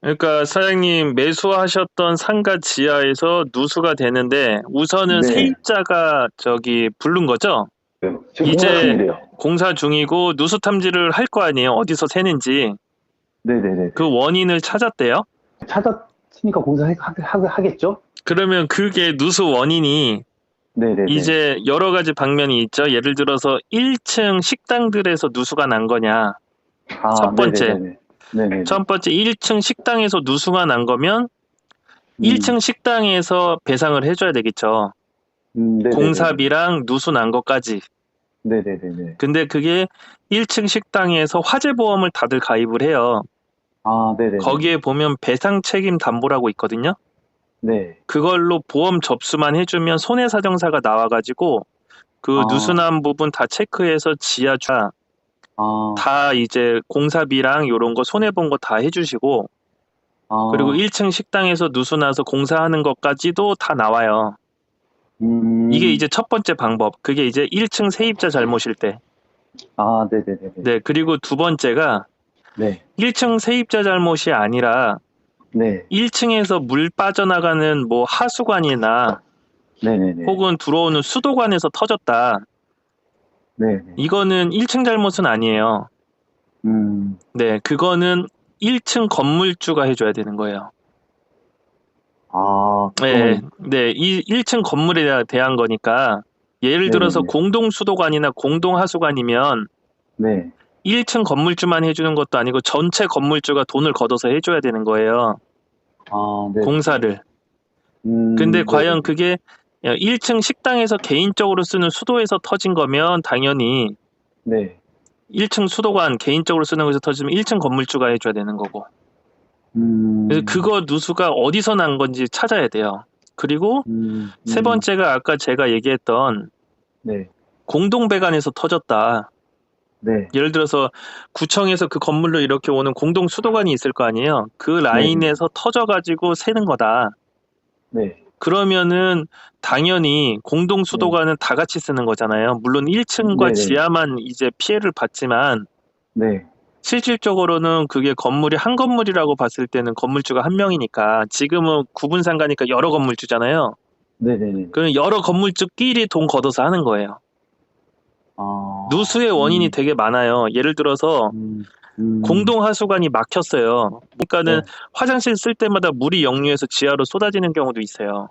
그러니까 사장님 매수하셨던 상가 지하에서 누수가 되는데 우선은 네. 세입자가 저기 부른 거죠? 지금 공사 이제 중이래요. 공사 중이고 누수 탐지를 할 거 아니에요. 어디서 새는지. 네네네. 그 원인을 찾았대요. 찾았으니까 하겠죠? 그러면 그게 누수 원인이 네네네. 이제 여러 가지 방면이 있죠. 예를 들어서 1층 식당들에서 누수가 난 거냐. 아, 첫 번째. 네네네네. 네네네. 첫 번째 1층 식당에서 누수가 난 거면 음, 1층 식당에서 배상을 해줘야 되겠죠. 네네네네. 공사비랑 누수 난 것까지. 네네네네. 근데 그게 1층 식당에서 화재보험을 다들 가입을 해요. 아, 네네네. 거기에 보면 배상 책임 담보라고 있거든요. 네. 그걸로 보험 접수만 해주면 손해사정사가 나와가지고 그 아, 누수난 부분 다 체크해서 지하주가 아, 다 이제 공사비랑 요런 거 손해본 거 다 해주시고 그리고 아, 1층 식당에서 누수나서 공사하는 것까지도 다 나와요. 이게 음, 이제 첫 번째 방법. 그게 이제 1층 세입자 잘못일 때. 아, 네네네네. 네, 그리고 두 번째가 네. 1층 세입자 잘못이 아니라 네. 1층에서 물 빠져나가는 뭐 하수관이나 네네네. 혹은 들어오는 수도관에서 터졌다. 네네. 이거는 1층 잘못은 아니에요. 음, 네, 그거는 1층 건물주가 해줘야 되는 거예요. 네, 그러면, 네, 이 1층 건물에 대한 거니까 예를 들어서 네네네. 공동 수도관이나 공동 하수관이면 네. 1층 건물주만 해주는 것도 아니고 전체 건물주가 돈을 걷어서 해줘야 되는 거예요. 아, 네네네. 공사를. 근데 과연 네네네. 그게 1층 식당에서 개인적으로 쓰는 수도에서 터진 거면 당연히 네. 1층 수도관 개인적으로 쓰는 곳에서 터지면 1층 건물주가 해줘야 되는 거고. 그래서 음, 그거 누수가 어디서 난 건지 찾아야 돼요. 그리고 음, 세 음, 번째가 아까 제가 얘기했던 네. 공동배관에서 터졌다. 네. 예를 들어서 구청에서 그 건물로 이렇게 오는 공동 수도관이 있을 거 아니에요. 그 네네. 라인에서 터져가지고 새는 거다. 네. 그러면은 당연히 공동 네. 수도관은 다 같이 쓰는 거잖아요. 물론 1층과 네네. 지하만 이제 피해를 봤지만 네. 실질적으로는 그게 건물이 한 건물이라고 봤을 때는 건물주가 한 명이니까 지금은 구분상가니까 여러 건물주잖아요. 네네네. 그럼 여러 건물주끼리 돈 걷어서 하는 거예요. 아, 누수의 원인이 되게 많아요. 예를 들어서 음, 음, 공동 하수관이 막혔어요. 그러니까는 네. 화장실 쓸 때마다 물이 역류해서 지하로 쏟아지는 경우도 있어요.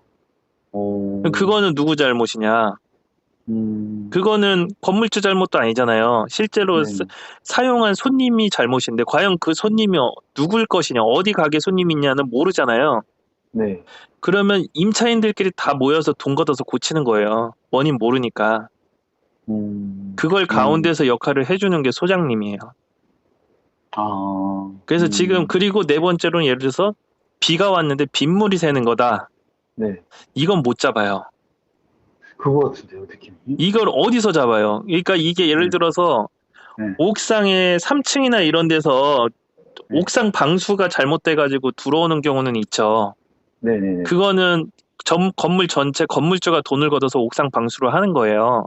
오, 그거는 누구 잘못이냐? 음, 그거는 건물주 잘못도 아니잖아요. 실제로 네네. 사용한 손님이 잘못인데 과연 그 손님이 누굴 것이냐, 어디 가게 손님이냐는 모르잖아요. 네. 그러면 임차인들끼리 다 모여서 돈 걷어서 고치는 거예요. 원인 모르니까. 음, 그걸 음, 가운데서 역할을 해주는 게 소장님이에요. 아, 그래서 지금 그리고 네 번째로는 예를 들어서 비가 왔는데 빗물이 새는 거다. 네. 이건 못 잡아요. 그거 같은데요, 느낌이? 이걸 어디서 잡아요? 그러니까 이게 예를 네. 들어서 네. 옥상에 3층이나 이런 데서 네. 옥상 방수가 잘못돼가지고 들어오는 경우는 있죠. 네네네. 그거는 건물 전체 건물주가 돈을 걷어서 옥상 방수를 하는 거예요.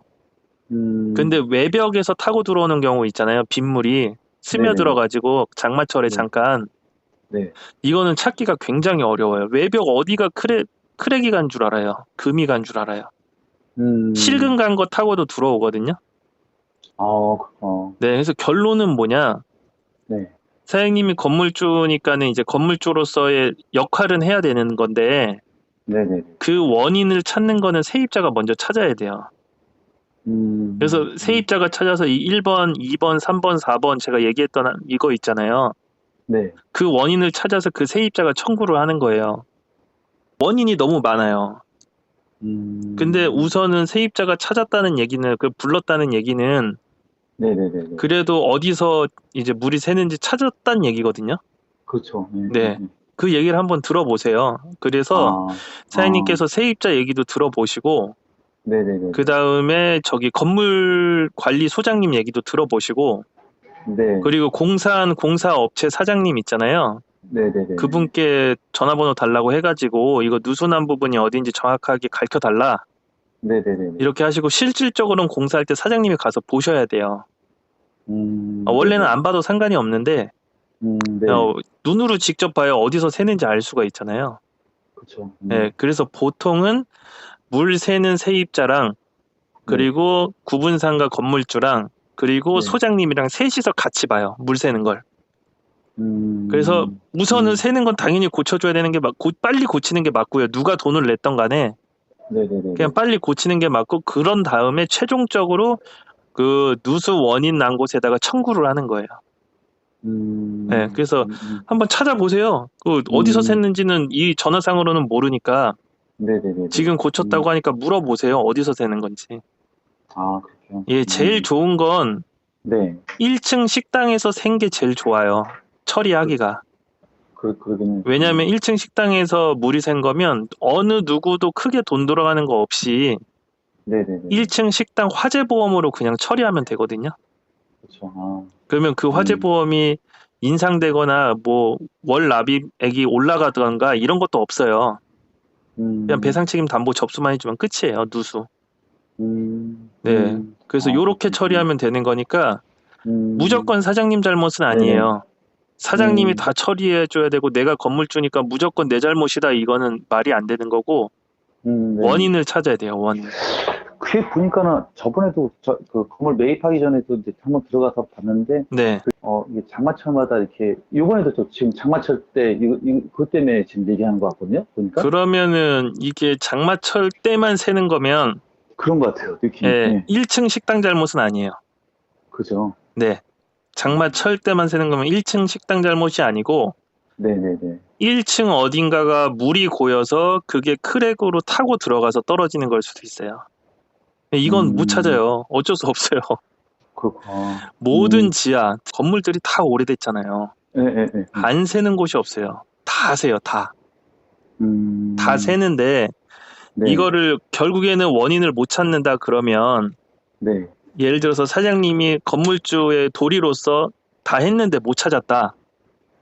근데 음, 외벽에서 타고 들어오는 경우 있잖아요. 빗물이 네네네. 스며들어가지고 장마철에 네. 잠깐. 네. 이거는 찾기가 굉장히 어려워요. 외벽 어디가 크랙이 간 줄 알아요. 금이 간 줄 알아요. 실금 음, 간 거 타고도 들어오거든요. 네, 그래서 결론은 뭐냐? 네. 사장님이 건물주니까는 이제 건물주로서의 역할은 해야 되는 건데 네네네. 그 원인을 찾는 거는 세입자가 먼저 찾아야 돼요. 음, 그래서 세입자가 찾아서 이 1번, 2번, 3번, 4번 제가 얘기했던 이거 있잖아요. 네. 그 원인을 찾아서 그 세입자가 청구를 하는 거예요. 원인이 너무 많아요. 근데 음, 우선은 세입자가 찾았다는 얘기는 그 불렀다는 얘기는 네네네네. 그래도 어디서 이제 물이 새는지 찾았다는 얘기거든요. 그렇죠. 네. 그 얘기를 한번 들어보세요. 그래서 아, 아, 사장님께서 세입자 얘기도 들어보시고 그 네네네네. 다음에 저기 건물 관리 소장님 얘기도 들어보시고 네. 그리고 공사한 공사업체 사장님 있잖아요. 네네네네. 그분께 전화번호 달라고 해가지고 이거 누수난 부분이 어딘지 정확하게 가르쳐달라 네네네네. 이렇게 하시고 실질적으로는 공사할 때 사장님이 가서 보셔야 돼요. 원래는 네네. 안 봐도 상관이 없는데 네. 눈으로 직접 봐야 어디서 새는지 알 수가 있잖아요. 그쵸. 네, 그래서 보통은 물 새는 세입자랑 그리고 구분상가 건물주랑 그리고 네. 소장님이랑 셋이서 같이 봐요. 물 새는 걸. 그래서 우선은 새는 건 당연히 고쳐줘야 되는 게 빨리 고치는 게 맞고요. 누가 돈을 냈던 간에 네네네. 그냥 빨리 고치는 게 맞고, 그런 다음에 최종적으로 그 누수 원인 난 곳에다가 청구를 하는 거예요. 네, 그래서 한번 찾아보세요. 그 어디서 샜는지는 이 전화상으로는 모르니까 네네네. 지금 고쳤다고 하니까 물어보세요. 어디서 새는 건지. 아, 그렇죠. 예, 제일 좋은 건 네. 1층 식당에서 샌 게 제일 좋아요. 처리하기가. 그러긴. 왜냐하면 1층 식당에서 물이 샌 거면 어느 누구도 크게 돈 들어가는 거 없이 네네네. 1층 식당 화재보험으로 그냥 처리하면 되거든요. 그렇죠. 아. 그러면 그 화재보험이 인상되거나 뭐 월 납입액이 올라가던가 이런 것도 없어요. 그냥 배상책임 담보 접수만 해주면 끝이에요. 누수. 네. 그래서 요렇게 처리하면 되는 거니까 무조건 사장님 잘못은 아니에요. 사장님이 다 처리해줘야 되고 내가 건물주니까 무조건 내 잘못이다, 이거는 말이 안 되는 거고, 원인을 찾아야 돼요. 원인. 그게 보니까는 저번에도 그 건물 매입하기 전에도 이제 한번 들어가서 봤는데, 네. 이게 장마철마다 이렇게, 요번에도 지금 장마철 때 그것 때문에 지금 얘기하는 것 같거든요. 보니까. 그러면은 이게 장마철 때만 새는 거면 그런 것 같아요. 느낌이. 네. 1층 식당 잘못은 아니에요. 그죠. 네. 장마철 때만 새는 거면 1층 식당 잘못이 아니고, 네네네. 1층 어딘가가 물이 고여서 그게 크랙으로 타고 들어가서 떨어지는 걸 수도 있어요. 이건 못 찾아요. 어쩔 수 없어요. 그렇구나. 모든 지하 건물들이 다 오래됐잖아요. 네. 안 새는 곳이 없어요. 다 새요. 다 새는데, 네. 이거를 결국에는 원인을 못 찾는다 그러면, 네. 예를 들어서 사장님이 건물주의 도리로서 다 했는데 못 찾았다.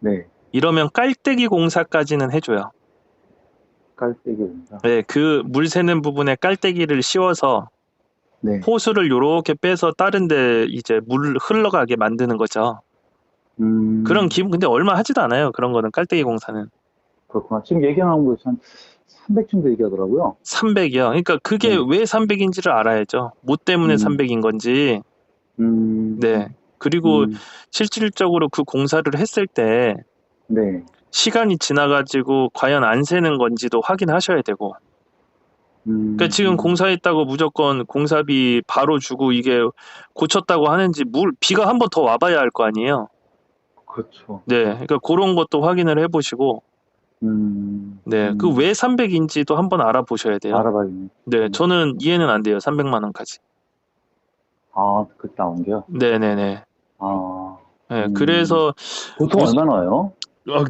네. 이러면 깔때기 공사까지는 해줘요. 깔때기 공사. 네, 그 물 새는 부분에 깔때기를 씌워서 네. 호수를 요렇게 빼서 다른데 이제 물 흘러가게 만드는 거죠. 그런 기분, 근데 얼마 하지도 않아요. 그런 거는 깔때기 공사는. 그렇구나. 지금 얘기하는 거 한 300 정도 얘기하더라고요. 300이요. 그러니까 그게 왜 300인지를 알아야죠. 뭐 때문에 300인 건지. 네. 그리고 실질적으로 그 공사를 했을 때 네. 시간이 지나가지고 과연 안 새는 건지도 확인하셔야 되고. 그러니까 지금 공사했다고 무조건 공사비 바로 주고 이게 고쳤다고 하는지, 비가 한 번 더 와봐야 할 거 아니에요. 그렇죠. 네. 그러니까 그런 것도 확인을 해보시고, 네. 그 왜 300인지도 한번 알아보셔야 돼요. 알아봐야겠네. 네. 저는 이해는 안 돼요. 300만 원까지. 아, 그때 나온 게요? 네네네. 아. 네. 그래서 보통 얼마나 와요?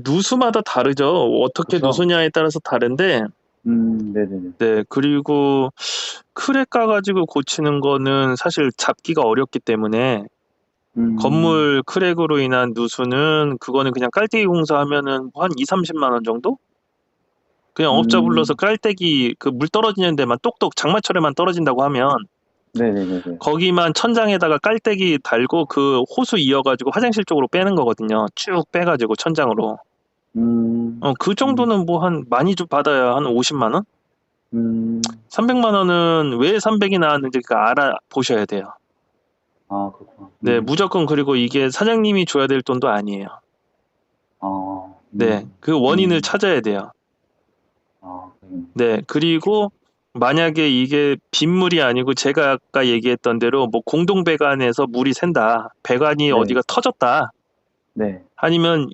누수마다 다르죠. 어떻게 그쵸? 누수냐에 따라서 다른데, 네네네. 네. 그리고 크랙 가가지고 고치는 거는 사실 잡기가 어렵기 때문에, 건물 크랙으로 인한 누수는 그거는 그냥 깔때기 공사하면은 한 2-30만 원 정도? 그냥 업자 불러서 깔때기 그 물 떨어지는 데만 똑똑 장마철에만 떨어진다고 하면 네네네. 거기만 천장에다가 깔때기 달고 그 호수 이어가지고 화장실 쪽으로 빼는 거거든요. 쭉 빼가지고 천장으로. 그 정도는 뭐 한 많이 좀 받아야 한 50만 원? 300만 원은 왜 300이 나왔는지 알아보셔야 돼요. 아, 그렇구나. 네, 무조건. 그리고 이게 사장님이 줘야 될 돈도 아니에요. 네, 그 원인을 찾아야 돼요. 네, 그리고 만약에 이게 빗물이 아니고 제가 아까 얘기했던 대로 뭐 공동배관에서 물이 샌다. 배관이 어디가 터졌다. 네. 아니면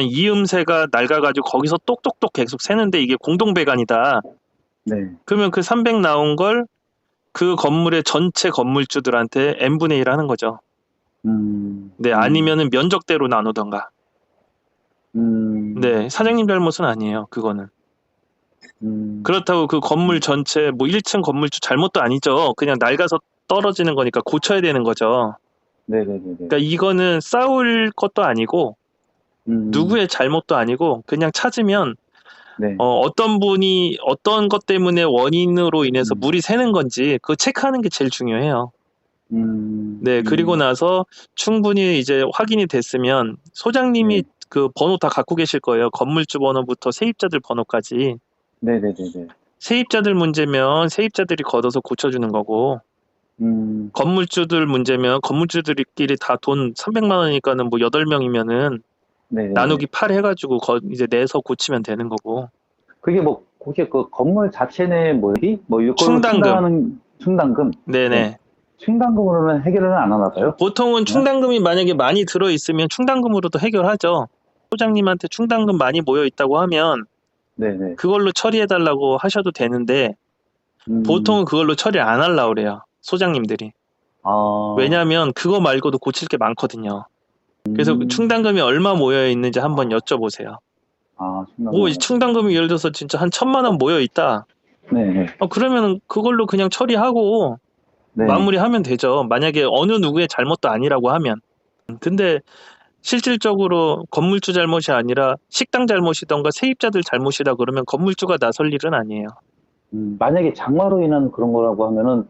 이음새가 낡아가지고 거기서 똑똑똑 계속 새는데 이게 공동배관이다. 네. 그러면 그 300 나온 걸 그 건물의 전체 건물주들한테 n분의 1 하는 거죠. 네, 아니면은 면적대로 나누던가. 네, 사장님 잘못은 아니에요. 그거는. 그렇다고 그 건물 전체 뭐 1층 건물주 잘못도 아니죠. 그냥 낡아서 떨어지는 거니까 고쳐야 되는 거죠. 네네네. 그러니까 이거는 싸울 것도 아니고 누구의 잘못도 아니고 그냥 찾으면 네. 어떤 분이 어떤 것 때문에 원인으로 인해서 물이 새는 건지 그거 체크하는 게 제일 중요해요. 네, 그리고 나서 충분히 이제 확인이 됐으면 소장님이 그 번호 다 갖고 계실 거예요. 건물주 번호부터 세입자들 번호까지. 네네네네. 세입자들 문제면 세입자들이 걷어서 고쳐주는 거고, 건물주들 문제면 건물주들끼리 다 돈 300만 원이니까는 뭐 8명이면은 네네네. 나누기 8 해가지고 이제 내서 고치면 되는 거고. 그게 뭐, 그게 그 건물 자체 내 뭐, 뭐, 이걸로 충당금. 충당하는 충당금? 네네. 네. 충당금으로는 해결을 안 하나 봐요? 보통은 충당금이 만약에 많이 들어있으면 충당금으로도 해결하죠. 소장님한테 충당금 많이 모여 있다고 하면 네네. 그걸로 처리해달라고 하셔도 되는데, 보통은 그걸로 처리 안 하려고 그래요. 소장님들이. 아, 왜냐하면 그거 말고도 고칠 게 많거든요. 그래서 충당금이 얼마 모여 있는지 한번 여쭤보세요. 아, 뭐 충당금. 충당금이 예를 들어서 진짜 한 1,000만 원 모여 있다. 네네. 그러면 그걸로 그냥 처리하고 네. 마무리하면 되죠. 만약에 어느 누구의 잘못도 아니라고 하면. 근데 실질적으로 건물주 잘못이 아니라 식당 잘못이던가 세입자들 잘못이다 그러면 건물주가 나설 일은 아니에요. 만약에 장마로 인한 그런 거라고 하면은,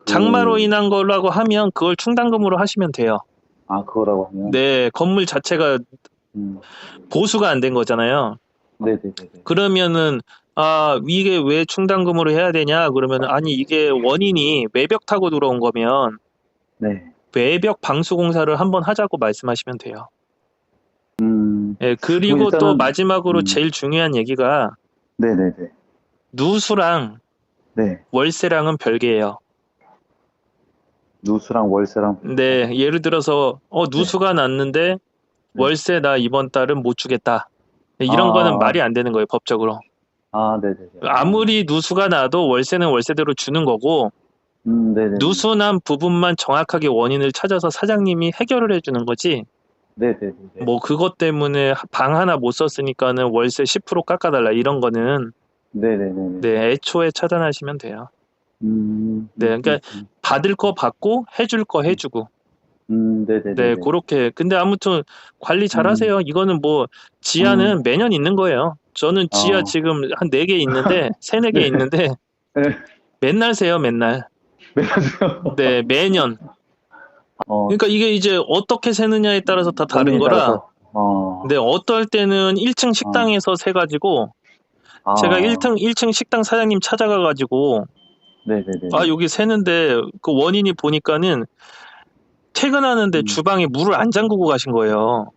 장마로 인한 거라고 하면 그걸 충당금으로 하시면 돼요. 아, 그거라고 하면. 네, 건물 자체가 보수가 안 된 거잖아요. 네네네. 그러면은 이게 왜 충당금으로 해야 되냐 그러면 아니 이게 원인이 외벽 타고 들어온 거면 네. 외벽 방수 공사를 한번 하자고 말씀하시면 돼요. 예, 그리고 일단은, 또 마지막으로 제일 중요한 얘기가 네네네. 누수랑 네. 월세랑은 별개예요. 누수랑 월세랑. 네, 예를 들어서 누수가 났는데 월세 나 이번 달은 못 주겠다. 이런 거는 말이 안 되는 거예요, 법적으로. 아, 네네네. 아무리 누수가 나도 월세는 월세대로 주는 거고, 네네. 누수 난 부분만 정확하게 원인을 찾아서 사장님이 해결을 해주는 거지. 네네네. 뭐 그것 때문에 방 하나 못 썼으니까는 월세 10% 깎아달라 이런 거는 네네네. 네, 애초에 차단하시면 돼요. 네, 그러니까 받을 거 받고 해줄 거 해주고. 네네네. 네, 그렇게. 근데 아무튼 관리 잘하세요. 이거는 뭐 지하는 매년 있는 거예요. 저는 지하 지금 한 4개 있는데 3, 4개 있는데 네. 맨날 세요, 맨날. 네, 매년. 그러니까 이게 이제 어떻게 세느냐에 따라서 다 다른 원인에 거라. 따라서. 네, 어떨 때는 1층 식당에서 세가지고 제가 1층 식당 사장님 찾아가가지고 네네네. 여기 세는데 그 원인이 보니까는 퇴근하는데 주방에 물을 안 잠그고 가신 거예요.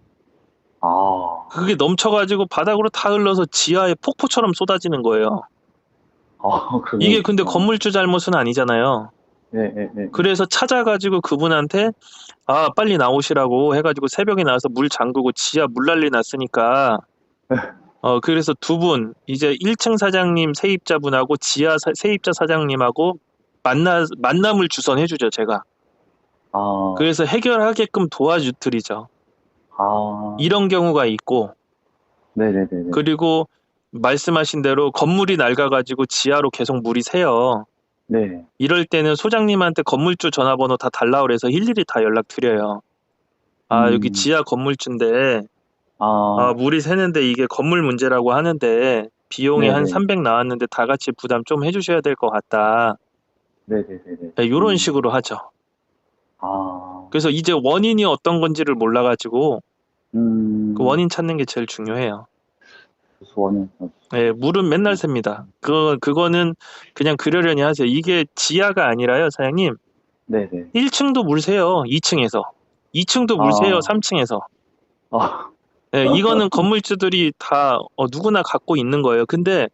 그게 넘쳐가지고 바닥으로 다 흘러서 지하에 폭포처럼 쏟아지는 거예요. 이게 근데 건물주 잘못은 아니잖아요. 네. 그래서 찾아가지고 그분한테 빨리 나오시라고 해가지고 새벽에 나와서 물 잠그고 지하 물 난리 났으니까 그래서 두 분 이제 1층 사장님 세입자분하고 지하 세입자 사장님하고 만남을 주선해주죠, 제가. 그래서 해결하게끔 도와드리죠. 이런 경우가 있고, 네네네. 그리고 말씀하신 대로 건물이 낡아가지고 지하로 계속 물이 새요. 네. 이럴 때는 소장님한테 건물주 전화번호 다 달라 그래서 일일이 다 연락드려요. 여기 지하 건물주인데 물이 새는데 이게 건물 문제라고 하는데 비용이 한 300 나왔는데 다 같이 부담 좀 해주셔야 될 것 같다. 네네네. 네, 이런 식으로 하죠. 그래서 이제 원인이 어떤 건지를 몰라가지고 그 원인 찾는 게 제일 중요해요. 원인. 네, 물은 맨날 셉니다. 그거는 그냥 그러려니 하세요. 이게 지하가 아니라요, 사장님. 네네. 1층도 물 새요, 2층에서. 2층도 물 새요, 3층에서. 네, 이거는 건물주들이 다 누구나 갖고 있는 거예요. 근데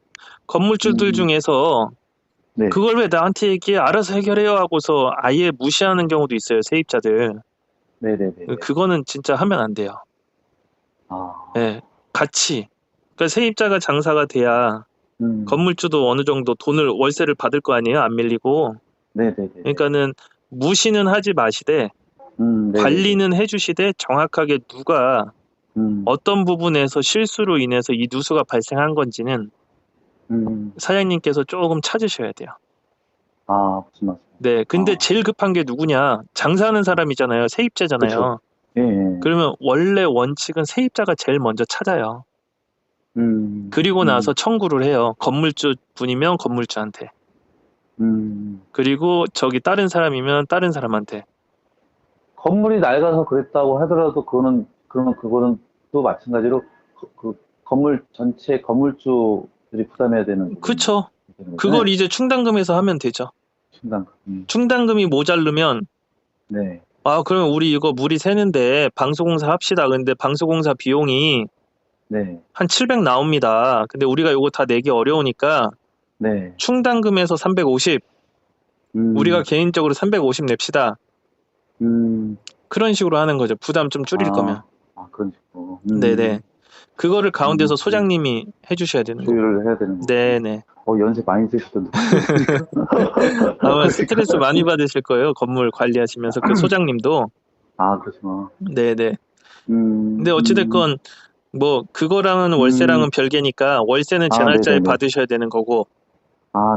건물주들 중에서 네. 그걸 왜 나한테 얘기해? 알아서 해결해요 하고서 아예 무시하는 경우도 있어요, 세입자들. 네네네. 그거는 진짜 하면 안 돼요. 네, 같이. 그러니까 세입자가 장사가 돼야 건물주도 어느 정도 돈을 월세를 받을 거 아니에요, 안 밀리고. 네네네. 그러니까는 무시는 하지 마시되 관리는 해주시되 정확하게 누가 어떤 부분에서 실수로 인해서 이 누수가 발생한 건지는 사장님께서 조금 찾으셔야 돼요. 무슨 말씀? 네, 근데 제일 급한 게 누구냐? 장사하는 사람이잖아요. 세입자잖아요. 예. 그러면 원래 원칙은 세입자가 제일 먼저 찾아요. 그리고 나서 청구를 해요. 건물주 분이면 건물주한테. 그리고 저기 다른 사람이면 다른 사람한테. 건물이 낡아서 그랬다고 하더라도 그러면 그거는 마찬가지로 그 건물 전체 건물주들이 부담해야 되는 그쵸. 거잖아요. 그걸 이제 충당금에서 하면 되죠. 충당. 충당금이 모자르면 네. 그러면 우리 이거 물이 새는데 방수공사 합시다. 근데 방수공사 비용이 네. 한 700 나옵니다. 근데 우리가 이거 다 내기 어려우니까 네. 충당금에서 350, 우리가 개인적으로 350 냅시다. 그런 식으로 하는 거죠. 부담 좀 줄일 거면. 그런 식으로. 네네. 그거를 가운데서 소장님이 해주셔야 되는 거고. 조율을 해야 되는 거. 네네. 연세 많이 드셨던데. 아마 스트레스 많이 받으실 거예요. 건물 관리하시면서 그 소장님도. 그렇구나. 네네. 근데 어찌됐건 뭐 그거랑은 월세랑은 별개니까 월세는 제 날짜에 네네네. 받으셔야 되는 거고.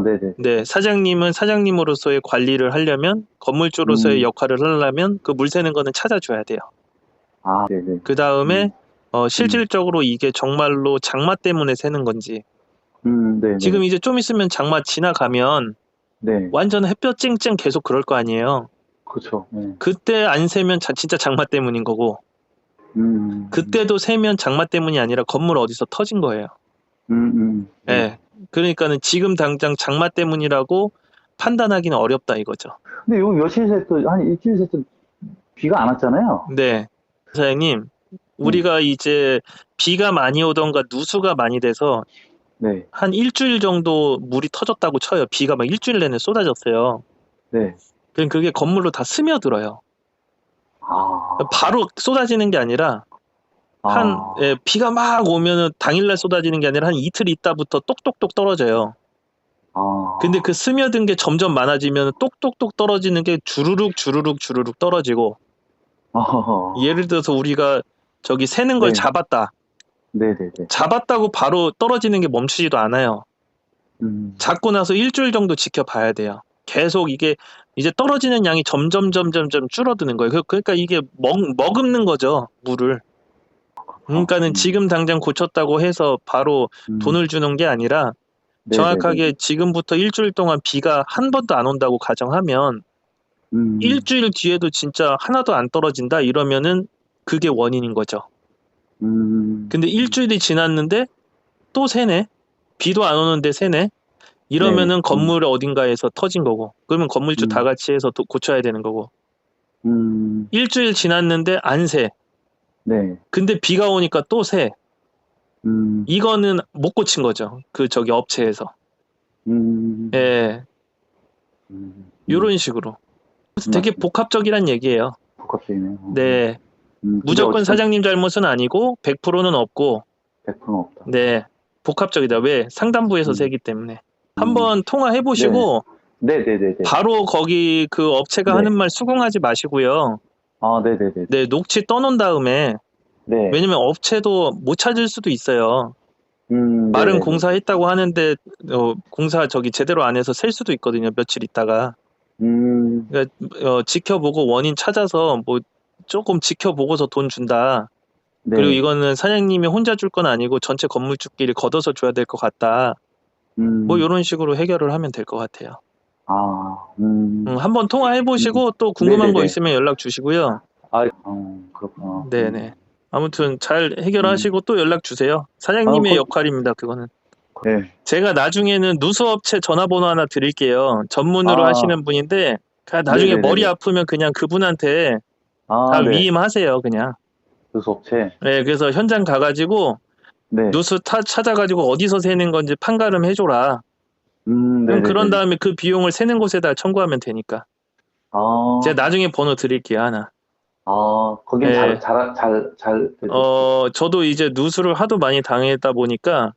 네네. 네, 사장님은 사장님으로서의 관리를 하려면, 건물주로서의 역할을 하려면 그 물 새는 거는 찾아줘야 돼요. 네네. 그 다음에 실질적으로 이게 정말로 장마 때문에 새는 건지. 네네. 지금 이제 좀 있으면 장마 지나가면 네. 완전 햇볕 쨍쨍 계속 그럴 거 아니에요. 그렇죠. 네. 그때 안 새면 진짜 장마 때문인 거고, 그때도 새면 장마 때문이 아니라 건물 어디서 터진 거예요. 네. 그러니까는 지금 당장 장마 때문이라고 판단하기는 어렵다 이거죠. 근데 요 며칠 새 또 한 일주일 새 또 비가 안 왔잖아요. 네. 사장님, 우리가 이제 비가 많이 오던가 누수가 많이 돼서 네. 한 일주일 정도 물이 터졌다고 쳐요. 비가 막 일주일 내내 쏟아졌어요. 네. 그럼 그게 건물로 다 스며들어요. 바로 쏟아지는 게 아니라 비가 막 오면은 당일날 쏟아지는 게 아니라 한 이틀 있다부터 똑똑똑 떨어져요. 근데 그 스며든 게 점점 많아지면 똑똑똑 떨어지는 게 주르륵 떨어지고, 예를 들어서 우리가 저기 새는 걸 네. 잡았다. 네네네. 잡았다고 바로 떨어지는 게 멈추지도 않아요. 잡고 나서 일주일 정도 지켜봐야 돼요. 계속 이게 이제 떨어지는 양이 점점 줄어드는 거예요. 그러니까 이게 머금는 거죠, 물을. 그러니까는 지금 당장 고쳤다고 해서 바로 돈을 주는 게 아니라 정확하게 지금부터 일주일 동안 비가 한 번도 안 온다고 가정하면 일주일 뒤에도 진짜 하나도 안 떨어진다 이러면은 그게 원인인 거죠. 근데 일주일이 지났는데 또 새네? 비도 안 오는데 새네? 이러면은 건물 어딘가에서 터진 거고, 그러면 건물주 다 같이 해서 고쳐야 되는 거고. 일주일 지났는데 안 새. 네. 근데 비가 오니까 또 새. 이거는 못 고친 거죠. 저기 업체에서. 예. 요런 식으로. 되게 복합적이란 얘기예요. 복합적이네요. 네. 무조건 사장님 잘못은 아니고 100%는 없고. 100%는 없다. 네. 복합적이다. 왜? 상담부에서 세기 때문에. 한번 통화해 보시고 네네네. 바로 거기 그 업체가 하는 말 수긍하지 마시고요. 네네네. 네, 녹취 떠놓은 다음에, 왜냐면 업체도 못 찾을 수도 있어요. 말은 공사했다고 하는데 공사 저기 제대로 안 해서 셀 수도 있거든요. 며칠 있다가. 그러니까 지켜보고 원인 찾아서 뭐 조금 지켜보고서 돈 준다. 그리고 이거는 사장님이 혼자 줄 건 아니고 전체 건물주끼리 걷어서 줘야 될 것 같다. 뭐 이런 식으로 해결을 하면 될 것 같아요. 한번 통화해 보시고 또 궁금한 거 있으면 연락 주시고요. 그렇구나. 네네. 아무튼 잘 해결하시고 또 연락 주세요. 사장님의 역할입니다. 그거는. 네. 제가 나중에는 누수업체 전화번호 하나 드릴게요. 전문으로 하시는 분인데 나중에 머리 아프면 그냥 그분한테 다 위임하세요. 그냥. 누수업체. 네, 그래서 현장 가가지고 누수 찾아가지고 어디서 새는 건지 판가름 해줘라. 그럼 그런 다음에 그 비용을 새는 곳에다 청구하면 되니까. 제가 나중에 번호 드릴게요, 하나. 거긴 저도 이제 누수를 하도 많이 당했다 보니까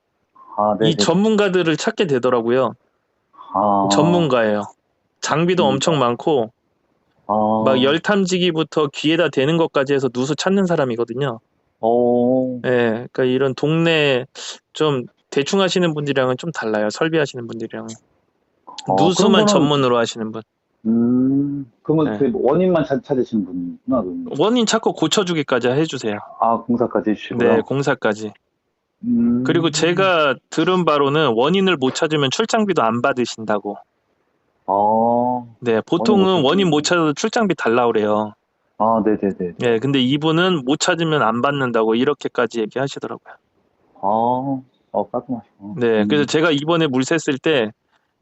이 전문가들을 찾게 되더라고요. 전문가예요. 장비도 엄청 많고 막 열탐지기부터 귀에다 대는 것까지 해서 누수 찾는 사람이거든요. 네, 그러니까 이런 동네 좀 대충 하시는 분들이랑은 좀 달라요. 설비하시는 분들이랑은. 누수만 전문으로 하시는 분. 그러면 그 원인만 찾으시는 분이구나. 그러면. 원인 찾고 고쳐주기까지 해주세요. 공사까지 해주시고요. 네, 공사까지. 그리고 제가 들은 바로는 원인을 못 찾으면 출장비도 안 받으신다고. 네, 보통은 원인 못 찾아도 출장비 달라 그래요. 아, 네네네. 예, 근데 이분은 못 찾으면 안 받는다고 이렇게까지 얘기하시더라고요. 깔끔하시고. 네, 그래서 제가 이번에 물 샜을 때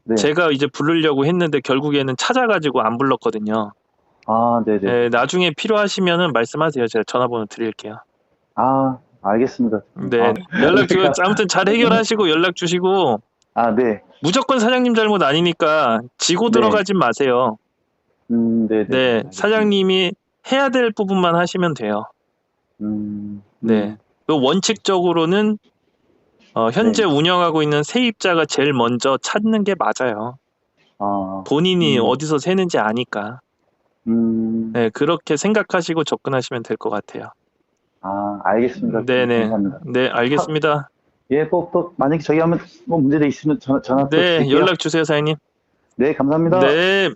네. 제가 이제 부르려고 했는데 결국에는 찾아가지고 안 불렀거든요. 아, 네네. 예, 나중에 필요하시면은 말씀하세요. 제가 전화번호 드릴게요. 아, 알겠습니다. 네, 연락 주, 그러니까, 아무튼 잘 해결하시고 연락 주시고 아, 네. 무조건 사장님 잘못 아니니까 지고 네. 들어가진 마세요. 네네네. 네, 알겠습니다. 사장님이 해야 될 부분만 하시면 돼요. 네, 그 원칙적으로는 현재 네. 운영하고 있는 세입자가 제일 먼저 찾는 게 맞아요. 아, 본인이 어디서 새는지 아니까. 음, 네, 그렇게 생각하시고 접근하시면 될 것 같아요. 알겠습니다. 네네. 감사합니다. 네, 알겠습니다. 예, 또, 만약에 저기 하면 뭐 문제가 있으면 전화 또 네, 드릴게요. 연락 주세요, 사장님. 네, 감사합니다. 네.